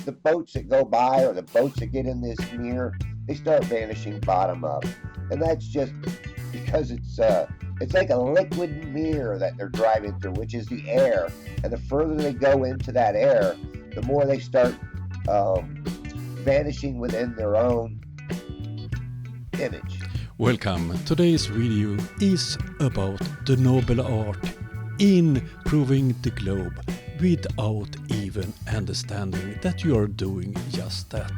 the boats that go by or the boats that get in this mirror, they start vanishing bottom up. And that's just because it's like a liquid mirror that they're driving through, which is the air. And the further they go into that air, the more they start vanishing within their own image. Welcome. Today's video is about the noble art in proving the globe without even understanding that you are doing just that.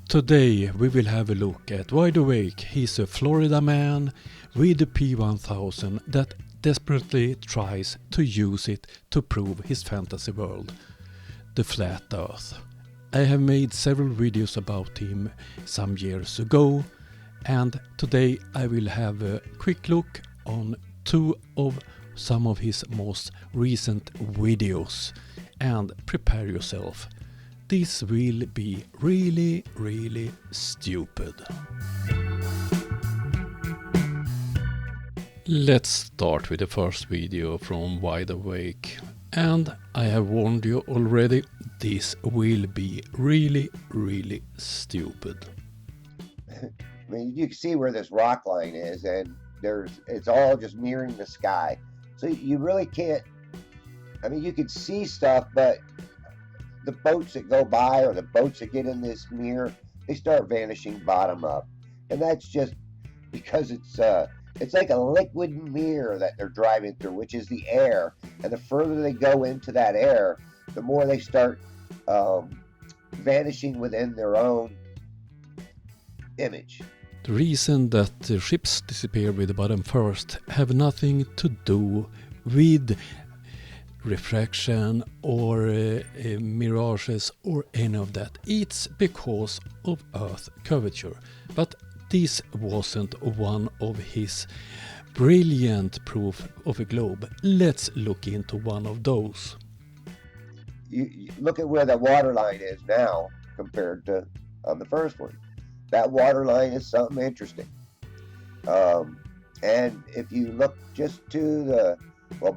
Today we will have a look at Wide Awake. He's a Florida man with a P1000 that desperately tries to use it to prove his fantasy world, the flat earth. I have made several videos about him some years ago, and today I will have a quick look on some of his most recent videos, and prepare yourself. This will be really, really stupid. Let's start with the first video from Wide Awake. And I have warned you already, this will be really, really stupid. I mean, you can see where this rock line is, and it's all just mirroring the sky. So you really can't, I mean, you can see stuff, but the boats that go by or the boats that get in this mirror, they start vanishing bottom up. And that's just because it's like a liquid mirror that they're driving through, which is the air. And the further they go into that air, the more they start vanishing within their own image. The reason that the ships disappear with the bottom first have nothing to do with refraction or mirages or any of that. It's because of Earth curvature. But this wasn't one of his brilliant proof of a globe. Let's look into one of those. You look at where the water line is now compared to on the first one. That water line is something interesting. And if you look just to the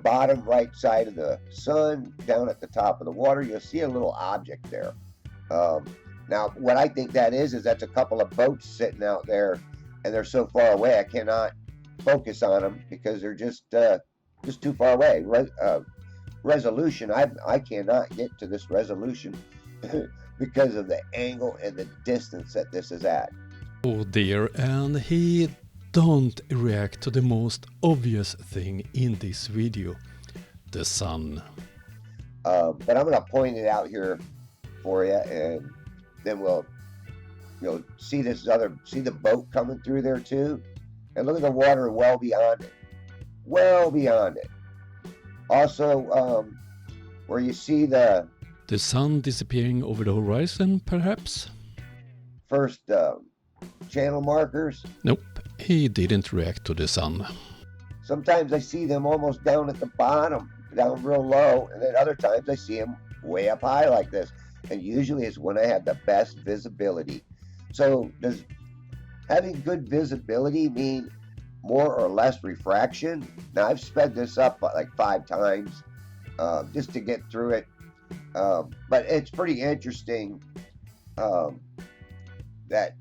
bottom right side of the sun, down at the top of the water, you'll see a little object there. Now, what I think that is that's a couple of boats sitting out there, and they're so far away I cannot focus on them because they're just too far away. Resolution, I cannot get to this resolution because of the angle and the distance that this is at. Oh dear, and he don't react to the most obvious thing in this video, the sun. But I'm going to point it out here for you, and then you'll see the boat coming through there too, and look at the water well beyond it. Also, where you see the sun disappearing over the horizon, perhaps? First channel markers. Nope. He didn't react to the sun. Sometimes I see them almost down at the bottom, down real low, and then other times I see them way up high like this. And usually it's when I have the best visibility. So does having good visibility mean more or less refraction? Now I've sped this up like 5 times just to get through it. But it's pretty interesting that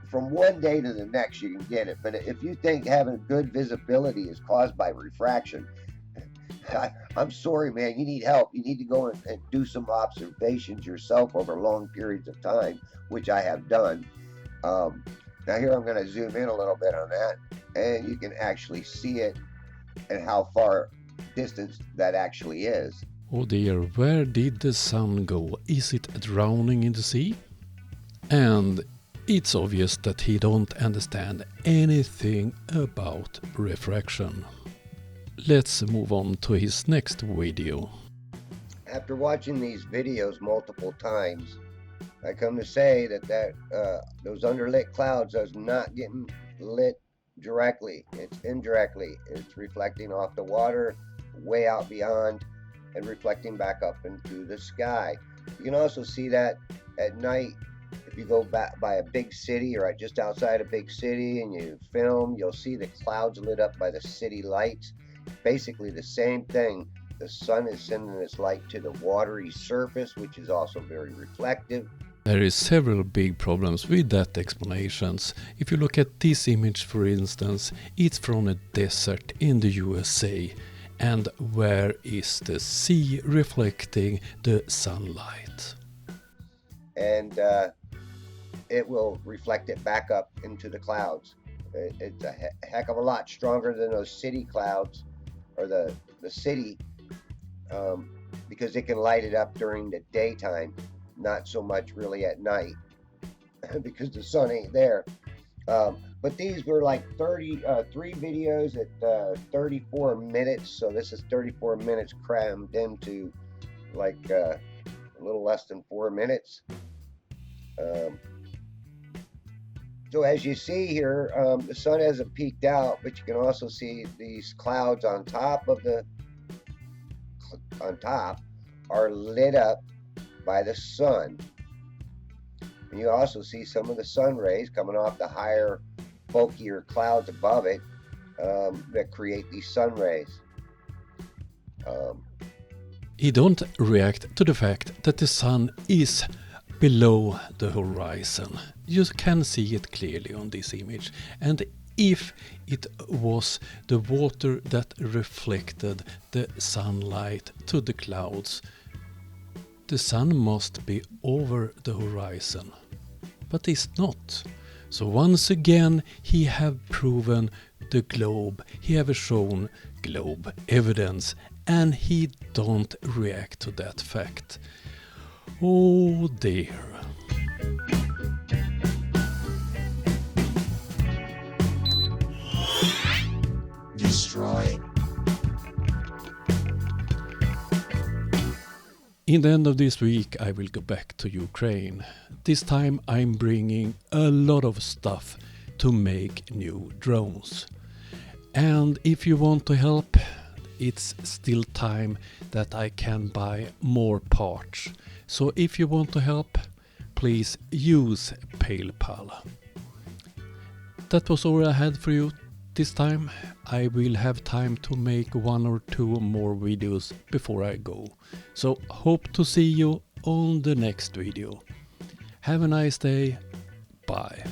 from one day to the next you can get it. But if you think having good visibility is caused by refraction, I'm sorry, man, you need help. You need to go and do some observations yourself over long periods of time, which I have done. Now here I'm going to zoom in a little bit on that, and you can actually see it and how far distance that actually is. Oh dear, where did the sun go? Is it drowning in the sea? And it's obvious that he don't understand anything about refraction. let's move on to his next video. After watching these videos multiple times, I come to say that those underlit clouds is not getting lit directly. It's indirectly. It's reflecting off the water way out beyond and reflecting back up into the sky. You can also see that at night. If you go back by a big city or just outside a big city and you film, you'll see the clouds lit up by the city lights. Basically the same thing. The sun is sending its light to the watery surface, which is also very reflective. There is several big problems with that explanations. If you look at this image, for instance, it's from a desert in the USA. And where is the sea reflecting the sunlight? And it will reflect it back up into the clouds. It's a heck of a lot stronger than those city clouds or the city, because it can light it up during the daytime, not so much really at night because the sun ain't there. But these were like 3 videos at 34 minutes, so this is 34 minutes crammed into like a little less than 4 minutes. So as you see here, the sun hasn't peaked out, but you can also see these clouds on top are lit up by the sun. And you also see some of the sun rays coming off the higher, bulkier clouds above it that create these sun rays. He don't react to the fact that the sun is below the horizon. You can see it clearly on this image. And if it was the water that reflected the sunlight to the clouds, the sun must be over the horizon. But it's not. So once again he have proven the globe. He have shown globe evidence, and he don't react to that fact. Oh dear. Destroy. In the end of this week I will go back to Ukraine. This time I'm bringing a lot of stuff to make new drones. And if you want to help, it's still time that I can buy more parts. So if you want to help, please use PayPal. That was all I had for you this time. I will have time to make 1 or 2 more videos before I go. So hope to see you on the next video. Have a nice day. Bye.